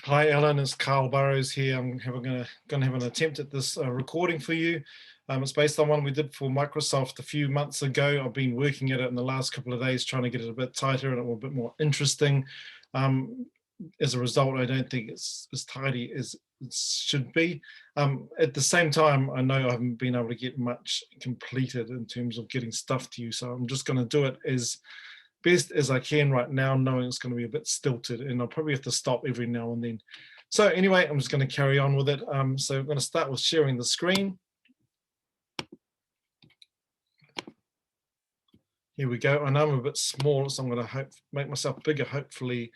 Hi, Ellen. It's Karl Burrows here. I'm going to have an attempt at this recording for you. It's based on one we did for Microsoft a few months ago. I've been working at it in the last couple of days, trying to get it a bit tighter and a bit more interesting. As a result, I don't think it's as tidy as it should be. At the same time, I know I haven't been able to get much completed in terms of getting stuff to you, so I'm just going to do it as best as I can right now, knowing it's going to be a bit stilted, and I'll probably have to stop every now and then. So anyway, I'm just going to carry on with it. So I'm going to start with sharing the screen. Here we go. I know I'm a bit small, so I'm going to make myself bigger. Hopefully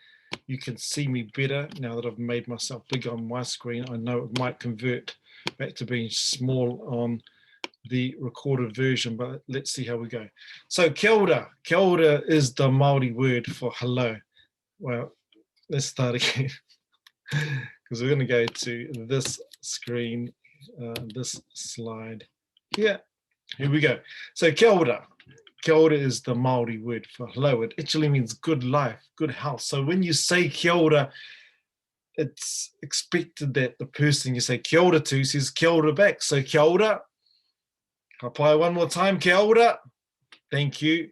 you can see me better now that I've made myself bigger on my screen. I know it might convert back to being small on the recorded version, but let's see how we go. So kia ora. Kia ora is the Māori word for hello. Well, let's start again because we're going to go to this screen, this slide here. Here we go. So kia ora. Kia ora is the Māori word for hello. It actually means good life, good health. So when you say kia ora, it's expected that the person you say kia ora to says kia ora back. So kia ora. Apply one more time, kia ora. Thank you.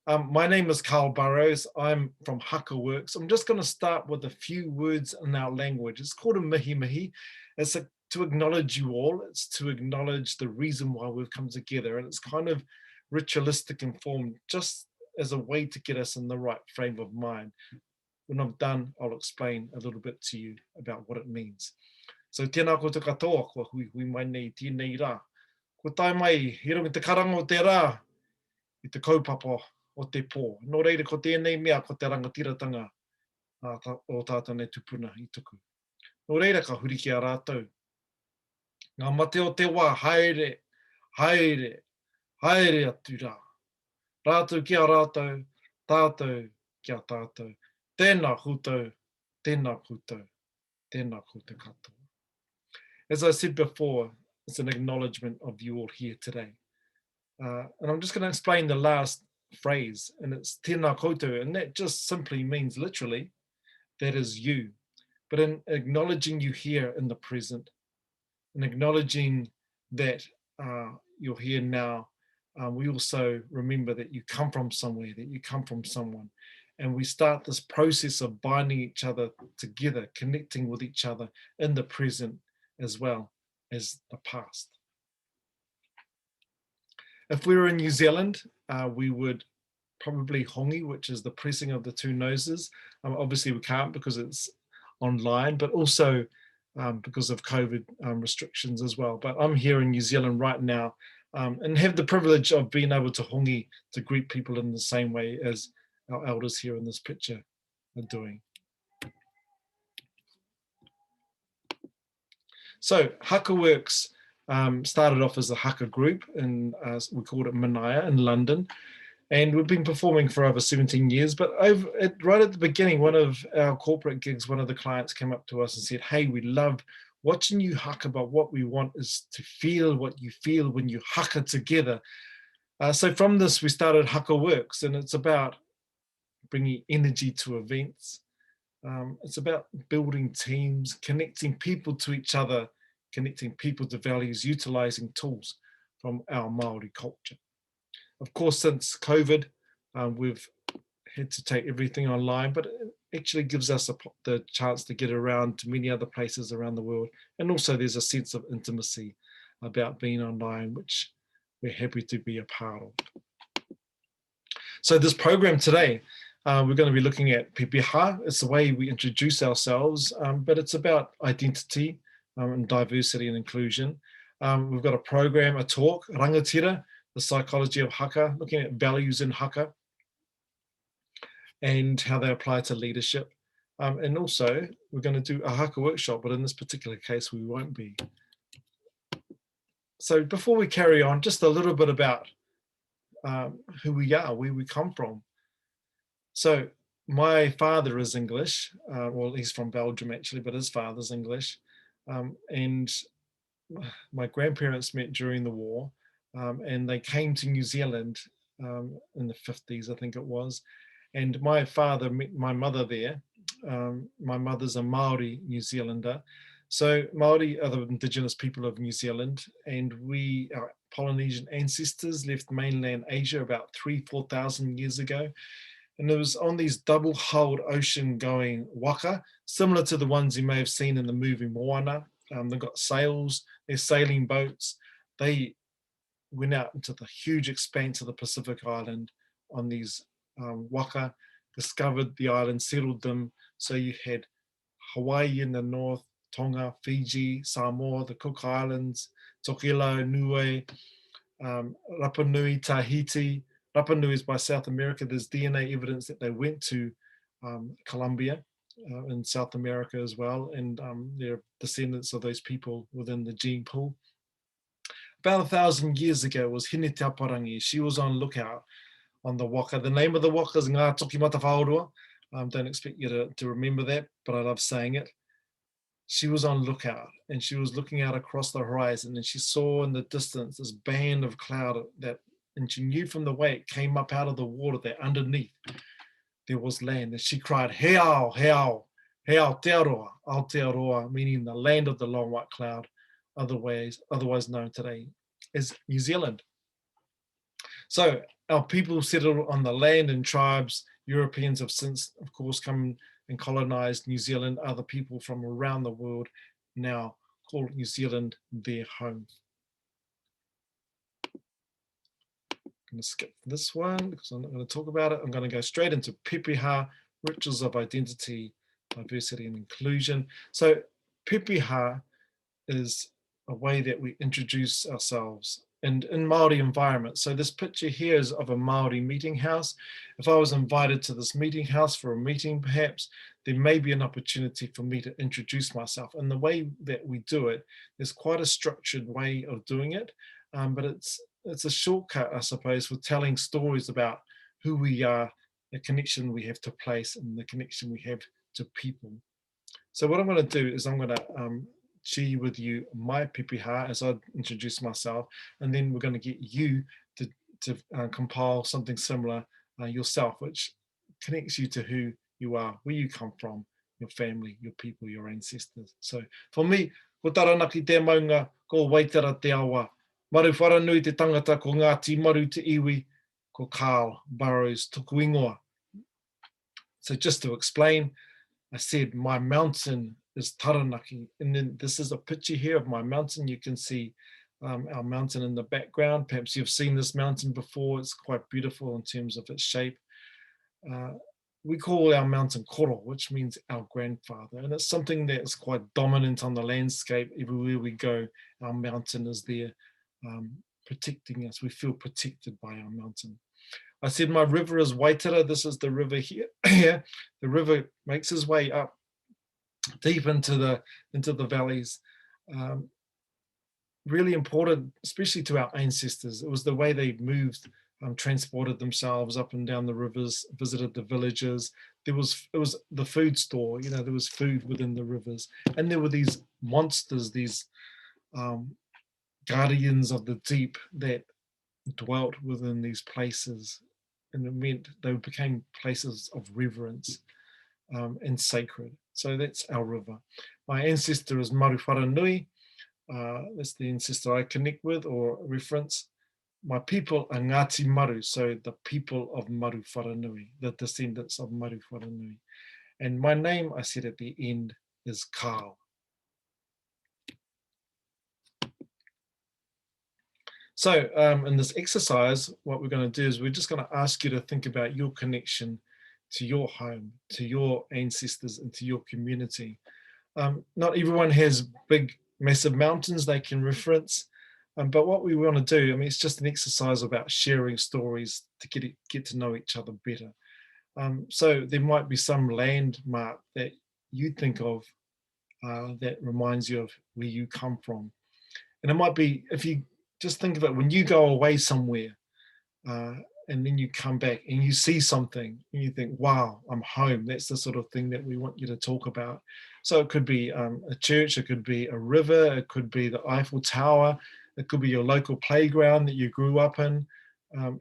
My name is Karl Burrows. I'm from Haka Works. I'm just going to start with a few words in our language. It's called a mihi mihi. It's to acknowledge you all. It's to acknowledge the reason why we've come together. And it's kind of ritualistic in form, just as a way to get us in the right frame of mind. When I'm done, I'll explain a little bit to you about what it means. So tēnā koutou katoa, kua hui hui mai nei tēnei rā. Ko tai mai, he runga te karanga o te rā, i te kaupapa o te pō. Nō reira, ko tēnei mea, ko te rangatiratanga o tātou nei tupuna i tuku. Nō reira, ka huri ki a rātou. Ngā mate o te wā, haere, haere, haere atu rā. Rātou ki a rātou, tātou ki a tātou. Tēnā koutou, tēnā koutou, tēnā koutou katoa. As I said before, it's an acknowledgement of you all here today. And I'm just going to explain the last phrase, and it's tēnā koutou, and that just simply means literally, that is you. But in acknowledging you here in the present, and acknowledging that you're here now, we also remember that you come from somewhere, that you come from someone. And we start this process of binding each other together, connecting with each other in the present as well as the past. If we were in New Zealand, we would probably hongi, which is the pressing of the two noses. Obviously we can't because it's online, but also because of COVID restrictions as well. But I'm here in New Zealand right now and have the privilege of being able to hongi, to greet people in the same way as our elders here in this picture are doing. So Haka Works started off as a Haka group, and we called it Manaya in London. And we've been performing for over 17 years, but right at the beginning, one of our corporate gigs, one of the clients came up to us and said, hey, we love watching you haka, but what we want is to feel what you feel when you haka together. So from this, we started Haka Works, and it's about bringing energy to events. It's about building teams, connecting people to each other, connecting people to values, utilizing tools from our Māori culture. Of course, since COVID, we've had to take everything online, but it actually gives us the chance to get around to many other places around the world. And also there's a sense of intimacy about being online, which we're happy to be a part of. So this program today, we're going to be looking at pepeha. It's the way we introduce ourselves, but it's about identity and diversity and inclusion. We've got a program, a talk, rangatira, the psychology of haka, looking at values in haka and how they apply to leadership. And also we're going to do a haka workshop, but in this particular case, we won't be. So before we carry on, just a little bit about who we are, where we come from. So my father is English. Well, he's from Belgium actually, but his father's English. And my grandparents met during the war, and they came to New Zealand in the 50s, I think it was. And my father met my mother there, My mother's a Maori New Zealander. So Maori are the indigenous people of New Zealand, and our Polynesian ancestors left mainland Asia about 4,000 years ago. And it was on these double-hulled ocean-going waka, similar to the ones you may have seen in the movie Moana. They've got sails, they're sailing boats. They went out into the huge expanse of the Pacific Island on these waka, discovered the island, settled them. So you had Hawaii in the north, Tonga, Fiji, Samoa, the Cook Islands, Tokelau, Niue, Rapa Nui, Tahiti. Rapa Nui is by South America. There's DNA evidence that they went to Colombia in South America as well, and they're descendants of those people within the gene pool. About 1,000 years ago was Hine Te Aparangi. She was on lookout on the waka. The name of the waka is Ngā Toki Mata Whaorua. Don't expect you to remember that, but I love saying it. She was on lookout, and she was looking out across the horizon, and she saw in the distance this band of cloud and she knew from the way it came up out of the water that underneath there was land. And she cried, "He ao, he ao, he Aotearoa, Aotearoa," meaning the land of the long white cloud, otherwise known today as New Zealand. So our people settled on the land in tribes. Europeans have since, of course, come and colonized New Zealand. Other people from around the world now call New Zealand their home. I'm going to skip this one because I'm not going to talk about it. I'm going to go straight into pepeha, rituals of identity, diversity and inclusion. So pepeha is a way that we introduce ourselves and in Māori environments. So this picture here is of a Māori meeting house. If I was invited to this meeting house for a meeting, perhaps, there may be an opportunity for me to introduce myself. And the way that we do it, there's quite a structured way of doing it, but it's a shortcut, I suppose, for telling stories about who we are, the connection we have to place, and the connection we have to people. So what I'm going to do is I'm going to share with you my pepeha as I introduce myself, and then we're going to get you to compile something similar yourself, which connects you to who you are, where you come from, your family, your people, your ancestors. So for me, ko taranaki te maunga, ko waitara te awa, maru wharanui te tangata ko Ngāti Maru te iwi, ko Karl Burrows tuku ingoa. So just to explain, I said my mountain is Taranaki, and then this is a picture here of my mountain. You can see our mountain in the background. Perhaps you've seen this mountain before. It's quite beautiful in terms of its shape. We call our mountain Koro, which means our grandfather, and it's something that's quite dominant on the landscape. Everywhere we go, our mountain is there protecting us. We feel protected by our mountain. I said my river is Waitara. This is the river here. The river makes its way up deep into the valleys. Really important, especially to our ancestors. It was the way they moved, transported themselves up and down the rivers, visited the villages. It was the food store. You know, there was food within the rivers, and there were these monsters, these guardians of the deep that dwelt within these places, and it meant they became places of reverence and sacred. So that's our river. My ancestor is Maru Wharanui. That's the ancestor I connect with or reference. My people are Ngāti Maru, so the people of Maru Wharanui, the descendants of Maru Wharanui. And my name, I said at the end, is Karl. So in this exercise, what we're going to do is we're just going to ask you to think about your connection to your home, to your ancestors, and to your community. Not everyone has big, massive mountains they can reference, but what we want to do, I mean, it's just an exercise about sharing stories to get to know each other better. So there might be some landmark that you think of that reminds you of where you come from. And it might be, if you just think of it, when you go away somewhere, and then you come back and you see something and you think, wow, I'm home. That's the sort of thing that we want you to talk about. So it could be a church, it could be a river, it could be the Eiffel Tower, it could be your local playground that you grew up in.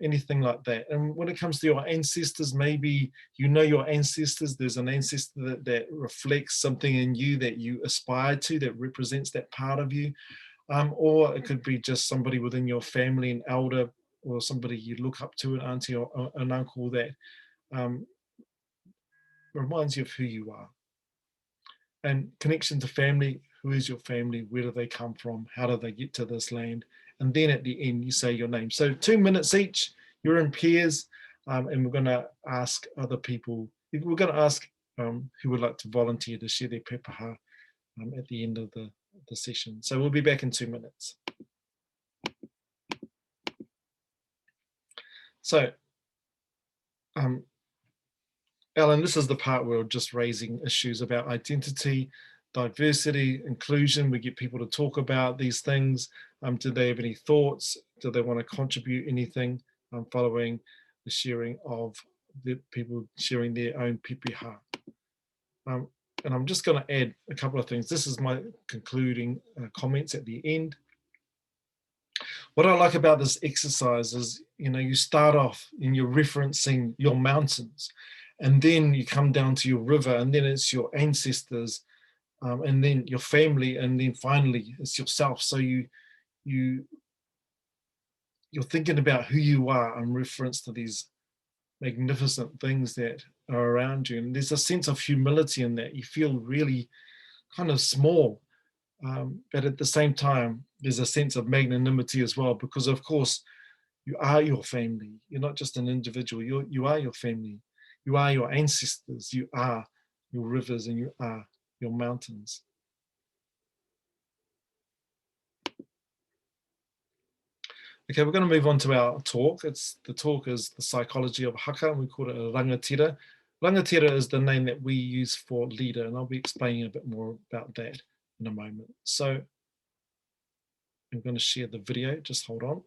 anything like that. And when it comes to your ancestors, maybe you know your ancestors, there's an ancestor that reflects something in you that you aspire to, that represents that part of you. Or it could be just somebody within your family, an elder, or somebody you look up to, an auntie or an uncle that reminds you of who you are. And connection to family, who is your family? Where do they come from? How do they get to this land? And then at the end, you say your name. So 2 minutes each, you're in pairs, and we're going to ask other people, we're going to ask who would like to volunteer to share their pepaha at the end of the session. So we'll be back in 2 minutes. So, Alan, this is the part where we're just raising issues about identity, diversity, inclusion. We get people to talk about these things. Do they have any thoughts? Do they want to contribute anything following the sharing of the people sharing their own pepeha? And I'm just going to add a couple of things. This is my concluding comments at the end. What I like about this exercise is, you start off and you're referencing your mountains, and then you come down to your river, and then it's your ancestors, and then your family, and then finally it's yourself. So you're thinking about who you are in reference to these magnificent things that are around you, and there's a sense of humility in that. You feel really kind of small, but at the same time there's a sense of magnanimity as well, because of course you are your family. You're not just an individual. You are your family. You are your ancestors. You are your rivers, and you are your mountains. Okay, we're going to move on to our talk. The talk is the psychology of haka, and we call it a rangatira. Rangatira is the name that we use for leader, and I'll be explaining a bit more about that in a moment. So I'm going to share the video. Just hold on.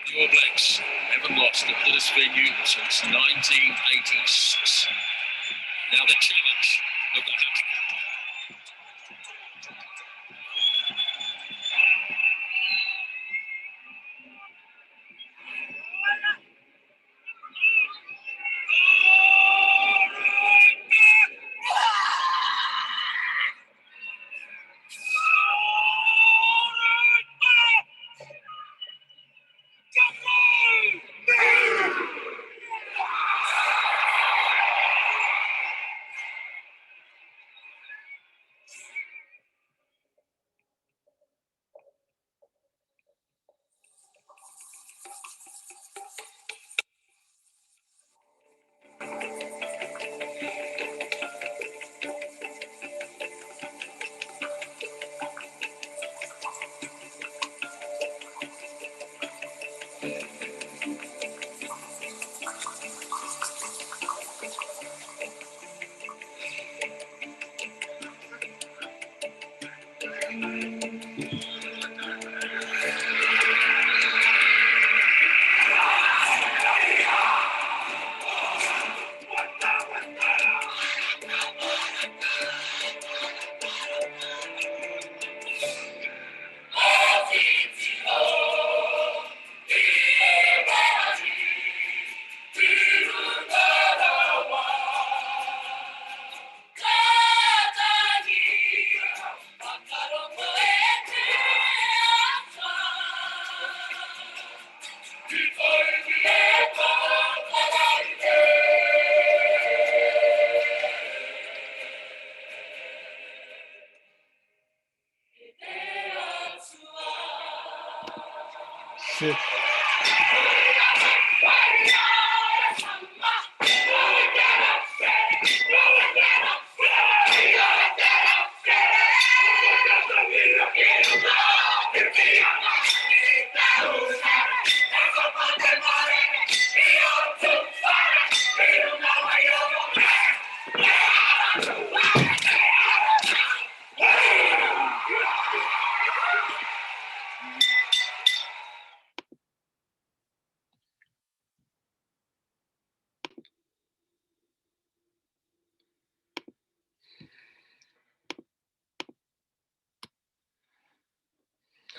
The All Blacks haven't lost at this venue since 1986. Now the challenge of the haka. Shit.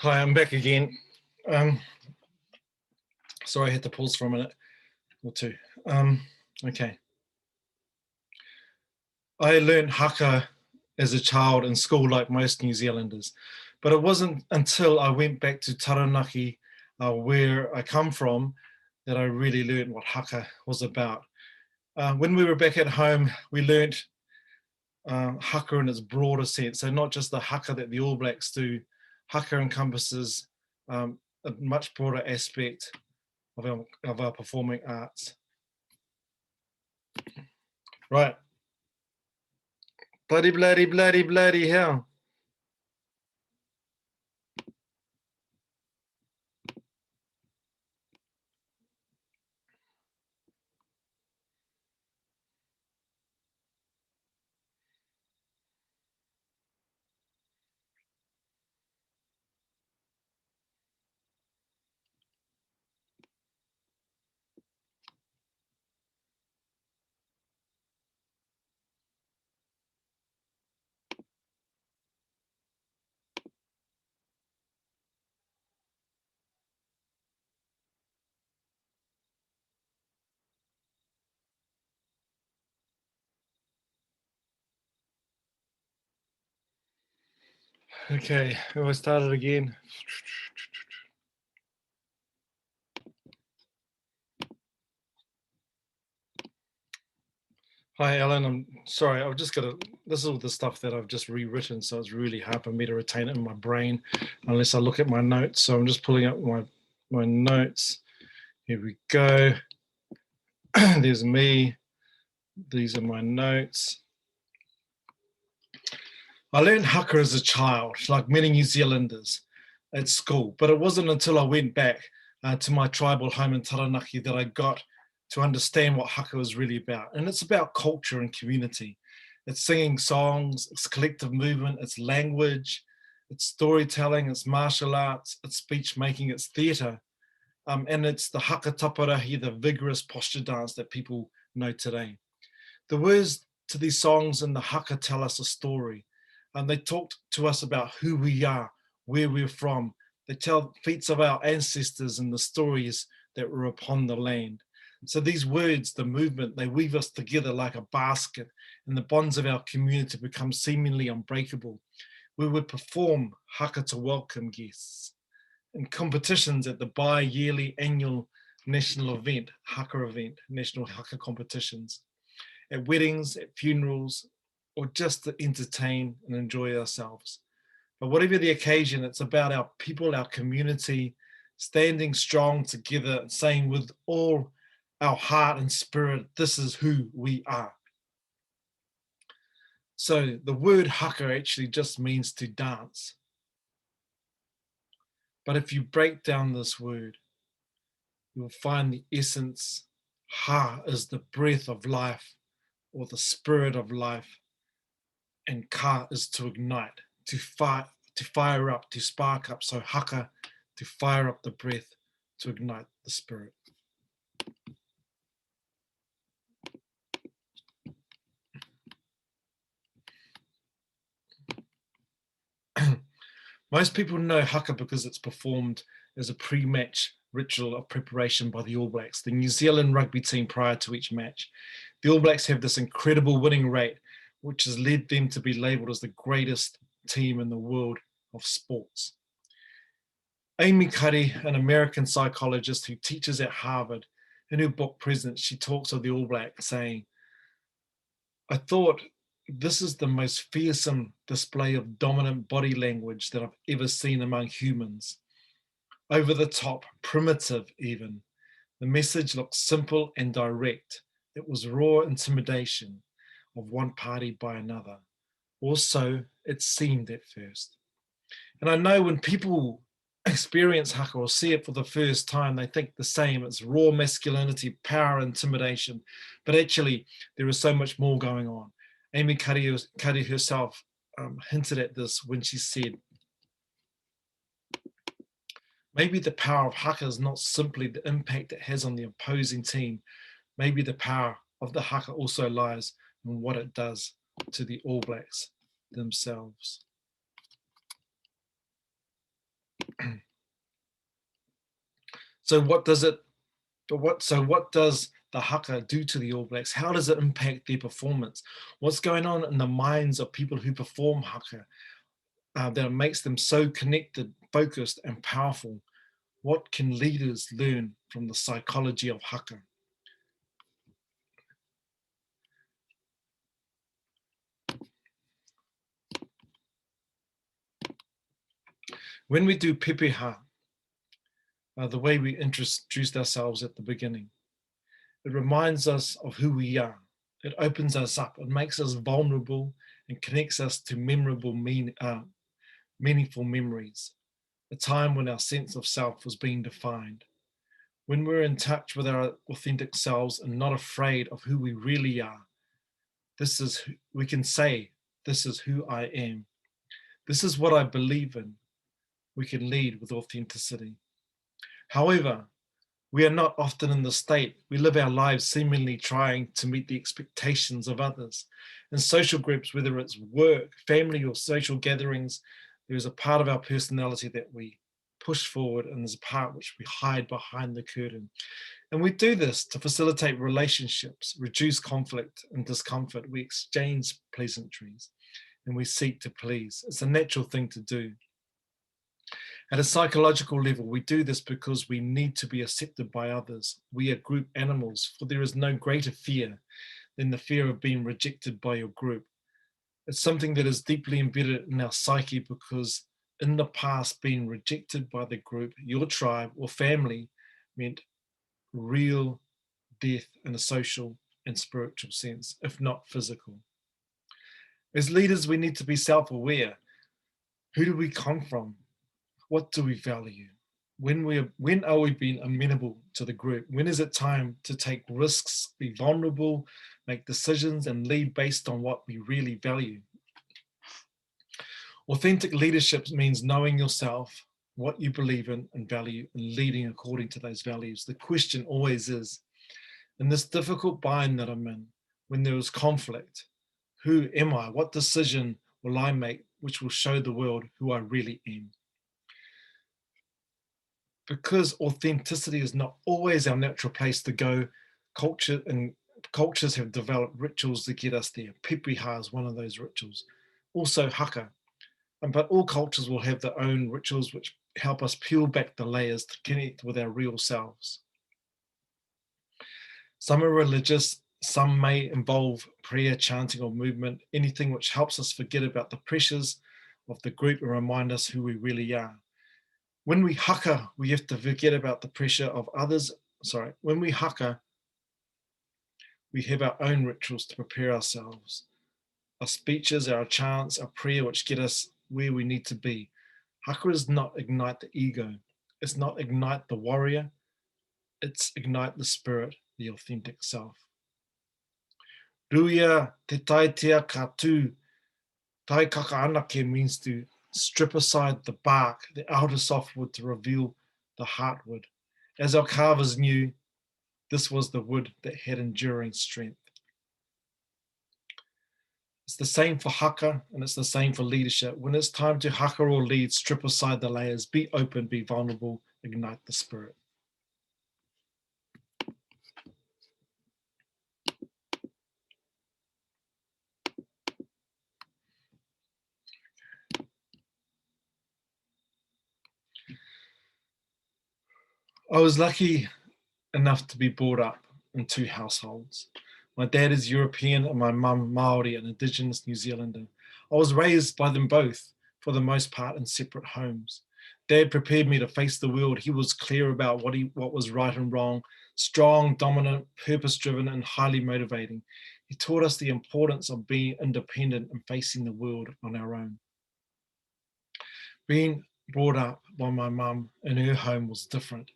Hi, I'm back again. Sorry, I had to pause for a minute or two. Okay. I learned haka as a child in school like most New Zealanders, but it wasn't until I went back to Taranaki, where I come from, that I really learned what haka was about. When we were back at home, we learned haka in its broader sense. So not just the haka that the All Blacks do. Haka encompasses a much broader aspect of our performing arts. Right. Bloody hell. Okay, I started again. Hi, Alan. I'm sorry. I've just got to. This is all the stuff that I've just rewritten, so it's really hard for me to retain it in my brain unless I look at my notes. So I'm just pulling up my notes. Here we go. There's me. These are my notes. I learned haka as a child, like many New Zealanders, at school, but it wasn't until I went back to my tribal home in Taranaki that I got to understand what haka was really about. And it's about culture and community. It's singing songs, it's collective movement, it's language, it's storytelling, it's martial arts, it's speech making, it's theatre. And it's the haka taparahi, the vigorous posture dance that people know today. The words to these songs in the haka tell us a story, and they talk to us about who we are, where we're from. They tell feats of our ancestors and the stories that were upon the land. So these words, the movement, they weave us together like a basket, and the bonds of our community become seemingly unbreakable. We would perform haka to welcome guests in competitions at the bi-yearly annual national event, national haka competitions, at weddings, at funerals, or just to entertain and enjoy ourselves. But whatever the occasion, it's about our people, our community, standing strong together, saying with all our heart and spirit, this is who we are. So the word haka actually just means to dance. But if you break down this word, you'll find the essence. Ha is the breath of life or the spirit of life, and ka is to ignite, to fire up, to spark up. So haka, to fire up the breath, to ignite the spirit. Most people know haka because it's performed as a pre-match ritual of preparation by the All Blacks, the New Zealand rugby team prior to each match. The All Blacks have this incredible winning rate, which has led them to be labelled as the greatest team in the world of sports. Amy Cuddy, an American psychologist who teaches at Harvard, in her book Presence, she talks of the All Blacks saying, I thought this is the most fearsome display of dominant body language that I've ever seen among humans. over the top, primitive even. The message looked simple and direct. It was raw intimidation of one party by another. Also, it seemed at first. And I know when people experience haka or see it for the first time, they think the same. It's raw masculinity, power, intimidation. But actually, there is so much more going on. Amy Cuddy herself hinted at this when she said, maybe the power of haka is not simply the impact it has on the opposing team. Maybe the power of the haka also lies in what it does to the All Blacks themselves. So what does the haka do to the All Blacks? How does it impact their performance? What's going on in the minds of people who perform haka that makes them so connected, focused, and powerful? What can leaders learn from the psychology of haka? When we do pepeha, the way we introduced ourselves at the beginning, it reminds us of who we are. It opens us up. It makes us vulnerable and connects us to meaningful memories. A time when our sense of self was being defined. When we're in touch with our authentic selves and not afraid of who we really are, we can say, this is who I am. This is what I believe in. We can lead with authenticity. However, we are not often in the state. We live our lives seemingly trying to meet the expectations of others. In social groups, whether it's work, family, or social gatherings, there is a part of our personality that we push forward, and there's a part which we hide behind the curtain. And we do this to facilitate relationships, reduce conflict and discomfort. We exchange pleasantries and we seek to please. It's a natural thing to do. At a psychological level, we do this because we need to be accepted by others. We are group animals, for there is no greater fear than the fear of being rejected by your group. It's something that is deeply embedded in our psyche because in the past, being rejected by the group, your tribe or family meant real death in a social and spiritual sense, if not physical. As leaders, we need to be self-aware. Who do we come from? What do we value? When are we being amenable to the group? When is it time to take risks, be vulnerable, make decisions, and lead based on what we really value? Authentic leadership means knowing yourself, what you believe in and value, and leading according to those values. The question always is, in this difficult bind that I'm in, when there is conflict, who am I? What decision will I make which will show the world who I really am? Because authenticity is not always our natural place to go, cultures have developed rituals to get us there. Pepeha is one of those rituals. Also haka. But all cultures will have their own rituals which help us peel back the layers to connect with our real selves. Some are religious, some may involve prayer, chanting, or movement, anything which helps us forget about the pressures of the group and remind us who we really are. When we haka, we have to forget about the pressure of others. When we haka, we have our own rituals to prepare ourselves. Our speeches, our chants, our prayer, which get us where we need to be. Haka is not ignite the ego. It's not ignite the warrior. It's ignite the spirit, the authentic self. Ruia te taitea ka tū, tai kakaanake means to strip aside the bark, the outer softwood to reveal the heartwood. As our carvers knew, this was the wood that had enduring strength. It's the same for haka and it's the same for leadership. When it's time to haka or lead, strip aside the layers, be open, be vulnerable, ignite the spirit. I was lucky enough to be brought up in two households. My dad is European and my mum Maori, an Indigenous New Zealander. I was raised by them both, for the most part, in separate homes. Dad prepared me to face the world. He was clear about what was right and wrong, strong, dominant, purpose-driven, and highly motivating. He taught us the importance of being independent and facing the world on our own. Being brought up by my mum in her home was different.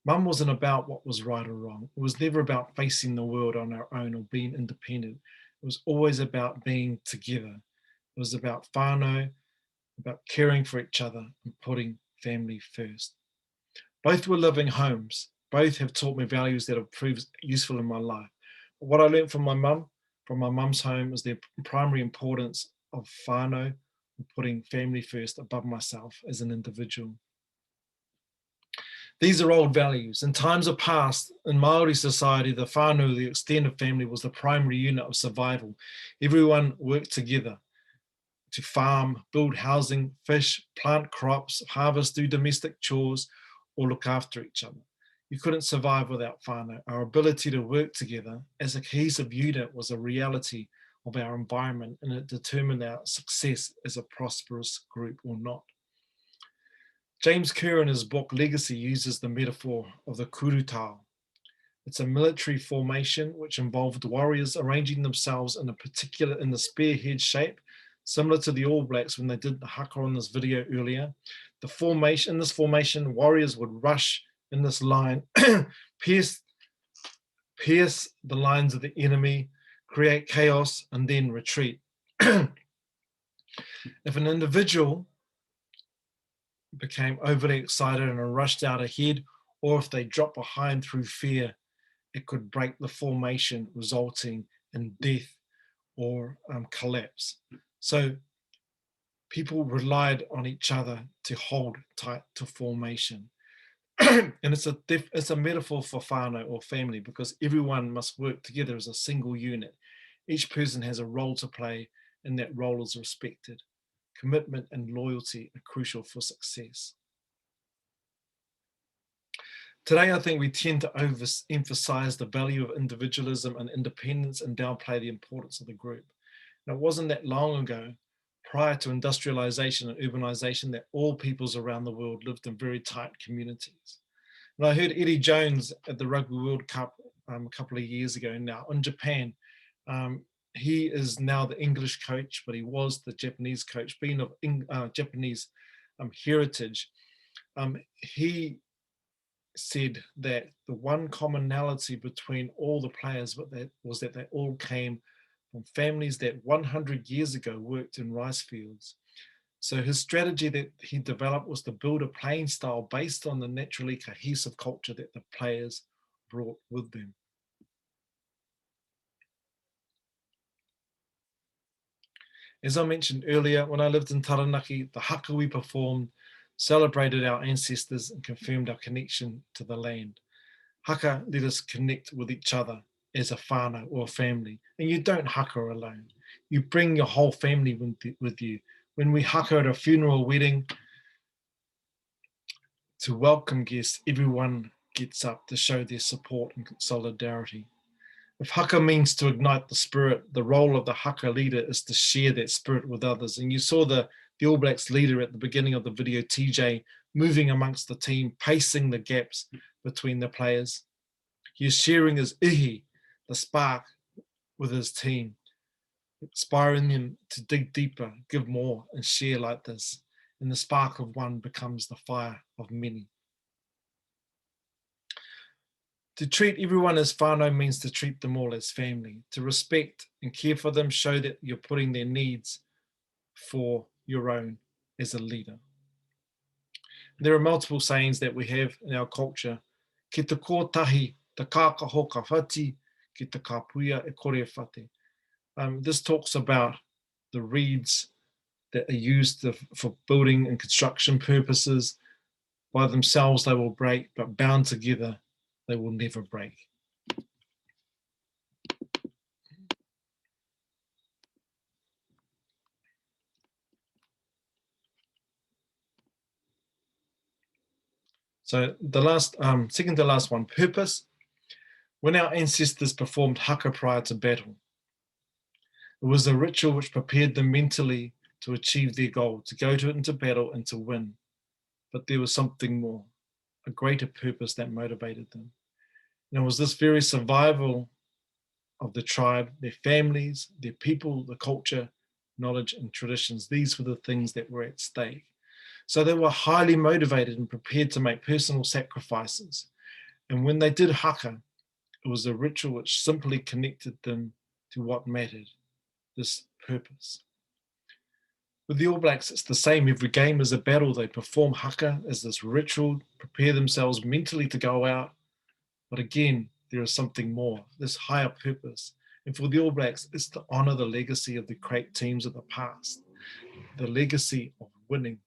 Mum wasn't about what was right or wrong. It was never about facing the world on our own or being independent. It was always about being together. It was about whānau, about caring for each other and putting family first. Both were living homes. Both have taught me values that have proved useful in my life. But what I learned from my mum's home, is the primary importance of whānau and putting family first above myself as an individual. These are old values. In times of past, in Māori society, the whānau, the extended family, was the primary unit of survival. Everyone worked together to farm, build housing, fish, plant crops, harvest, do domestic chores, or look after each other. You couldn't survive without whānau. Our ability to work together as a cohesive unit was a reality of our environment, and it determined our success as a prosperous group or not. James Kerr in his book Legacy uses the metaphor of the kurutao. It's a military formation which involved warriors arranging themselves in the spearhead shape, similar to the All Blacks when they did the haka on this video earlier. In this formation, warriors would rush in this line, pierce the lines of the enemy, create chaos, and then retreat. If an individual became overly excited and rushed out ahead, or if they dropped behind through fear, it could break the formation, resulting in death or collapse. So people relied on each other to hold tight to formation. And it's a metaphor for whānau or family, because everyone must work together as a single unit. Each person has a role to play, and that role is respected. Commitment and loyalty are crucial for success. Today, I think we tend to overemphasize the value of individualism and independence and downplay the importance of the group. And it wasn't that long ago, prior to industrialization and urbanization, that all peoples around the world lived in very tight communities. And I heard Eddie Jones at the Rugby World Cup a couple of years ago now in Japan. He is now the English coach, but he was the Japanese coach, being of Japanese heritage. He said that the one commonality between all the players was that they all came from families that 100 years ago worked in rice fields. So his strategy that he developed was to build a playing style based on the naturally cohesive culture that the players brought with them. As I mentioned earlier, when I lived in Taranaki, the haka we performed celebrated our ancestors and confirmed our connection to the land. Haka let us connect with each other as a whānau or a family. And you don't haka alone. You bring your whole family with you. When we haka at a funeral or wedding, to welcome guests, everyone gets up to show their support and solidarity. If haka means to ignite the spirit, the role of the haka leader is to share that spirit with others. And you saw the All Blacks leader at the beginning of the video, TJ, moving amongst the team, pacing the gaps between the players. He is sharing his ihi, the spark, with his team, inspiring them to dig deeper, give more, and share like this. And the spark of one becomes the fire of many. To treat everyone as whānau means to treat them all as family. To respect and care for them, show that you're putting their needs for your own as a leader. There are multiple sayings that we have in our culture. Ki te kōtahi, te kākaho ka whati, ki te kāpuia e kore whate. This talks about the reeds that are used for building and construction purposes. By themselves they will break, but bound together they will never break. So the second to last one, purpose. When our ancestors performed haka prior to battle, it was a ritual which prepared them mentally to achieve their goal, to go into battle and to win. but there was something more, a greater purpose that motivated them. And it was this very survival of the tribe, their families, their people, the culture, knowledge, and traditions. These were the things that were at stake. So they were highly motivated and prepared to make personal sacrifices. And when they did haka, it was a ritual which simply connected them to what mattered, this purpose. With the All Blacks, it's the same. Every game is a battle. They perform haka as this ritual, prepare themselves mentally to go out. But again, there is something more, this higher purpose. And for the All Blacks, it's to honour the legacy of the great teams of the past, the legacy of winning.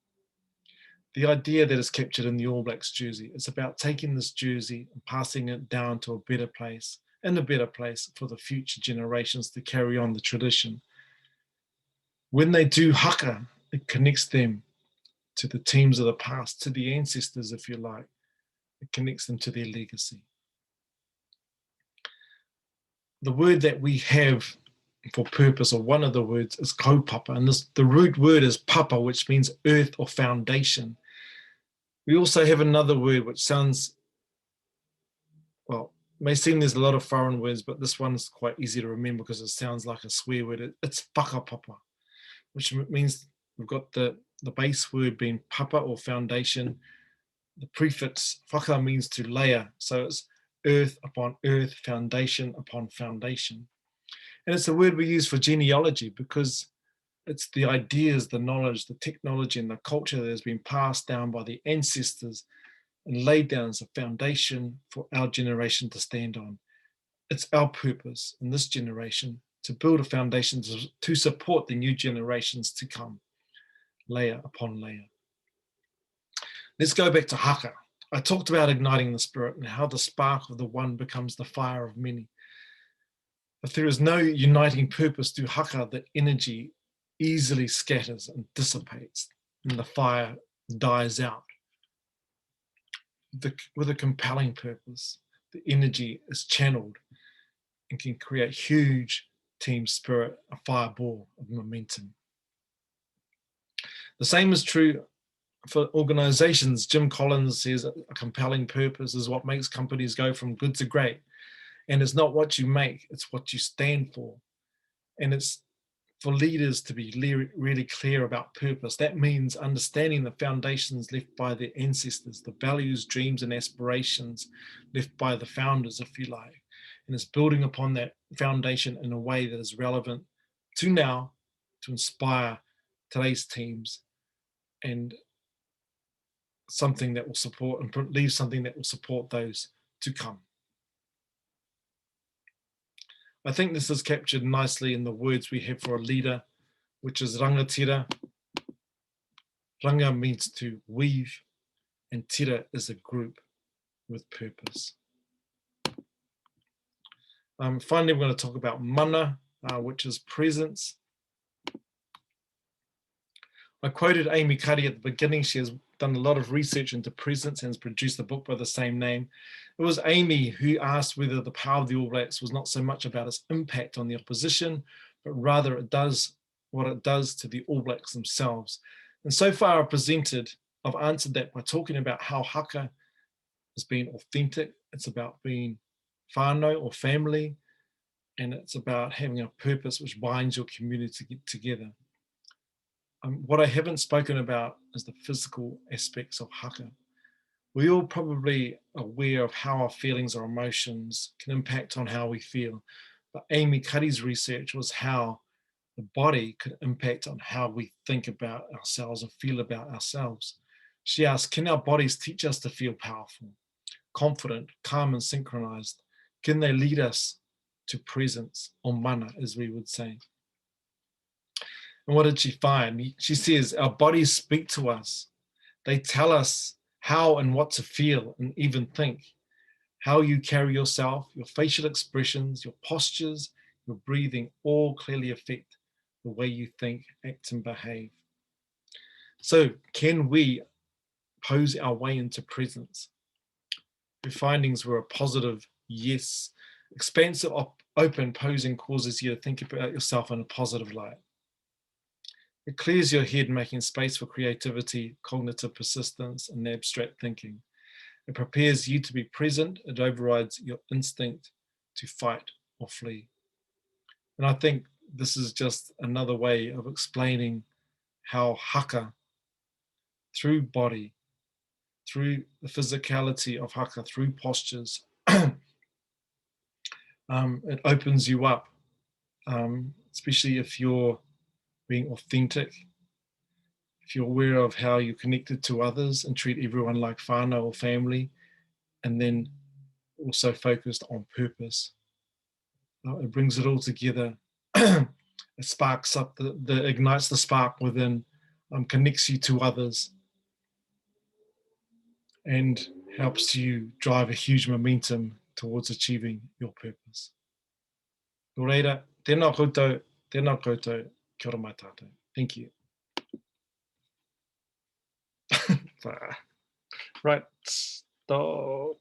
The idea that is captured in the All Blacks jersey is about taking this jersey and passing it down to a better place, and a better place for the future generations to carry on the tradition. When they do haka, it connects them to the teams of the past, to the ancestors, if you like. It connects them to their legacy. The word that we have for purpose, or one of the words, is kaupapa, and the root word is papa, which means earth or foundation. We also have another word which sounds, well, may seem there's a lot of foreign words, but this one's quite easy to remember because it sounds like a swear word. It's whakapapa, which means we've got the base word being papa or foundation. The prefix whaka means to layer, so it's earth upon earth, foundation upon foundation. And it's a word we use for genealogy because it's the ideas, the knowledge, the technology, and the culture that has been passed down by the ancestors and laid down as a foundation for our generation to stand on. It's our purpose in this generation to build a foundation to support the new generations to come, layer upon layer. Let's go back to haka. I talked about igniting the spirit and how the spark of the one becomes the fire of many. If there is no uniting purpose to haka, the energy easily scatters and dissipates, and the fire dies out. With a compelling purpose, the energy is channeled and can create huge team spirit, a fireball of momentum. The same is true for organizations. Jim Collins says a compelling purpose is what makes companies go from good to great. And it's not what you make, it's what you stand for. And it's for leaders to be really clear about purpose. That means understanding the foundations left by their ancestors, the values, dreams, and aspirations left by the founders, if you like. And it's building upon that foundation in a way that is relevant to now, to inspire today's teams, and something that will support and leave something that will support those to come. I think this is captured nicely in the words we have for a leader, which is rangatira. Ranga means to weave, and tira is a group with purpose. Finally, we're going to talk about mana, which is presence. I quoted Amy Cuddy at the beginning. She has done a lot of research into presence and has produced a book by the same name. It was Amy who asked whether the power of the All Blacks was not so much about its impact on the opposition, but rather it does what it does to the All Blacks themselves. And so far I've answered that by talking about how haka is being authentic. It's about being whānau or family, and it's about having a purpose which binds your community together. What I haven't spoken about is the physical aspects of haka. We're all probably aware of how our feelings or emotions can impact on how we feel. But Amy Cuddy's research was how the body could impact on how we think about ourselves and feel about ourselves. She asked, can our bodies teach us to feel powerful, confident, calm, and synchronized? Can they lead us to presence, or mana, as we would say? And what did she find? She says, our bodies speak to us. They tell us how and what to feel and even think. How you carry yourself, your facial expressions, your postures, your breathing, all clearly affect the way you think, act, and behave. So can we pose our way into presence? Her findings were a positive yes. Expansive, open posing causes you to think about yourself in a positive light. It clears your head, making space for creativity, cognitive persistence, and abstract thinking. It prepares you to be present. It overrides your instinct to fight or flee. And I think this is just another way of explaining how haka, through body, through the physicality of haka, through postures, it opens you up, especially if you're being authentic, if you're aware of how you're connected to others and treat everyone like whānau or family, and then also focused on purpose. It brings it all together. It sparks up, ignites the spark within, connects you to others, and helps you drive a huge momentum towards achieving your purpose. Nō reira, tēnā koutou, kia ora mai tātou. Thank you. Right, stop.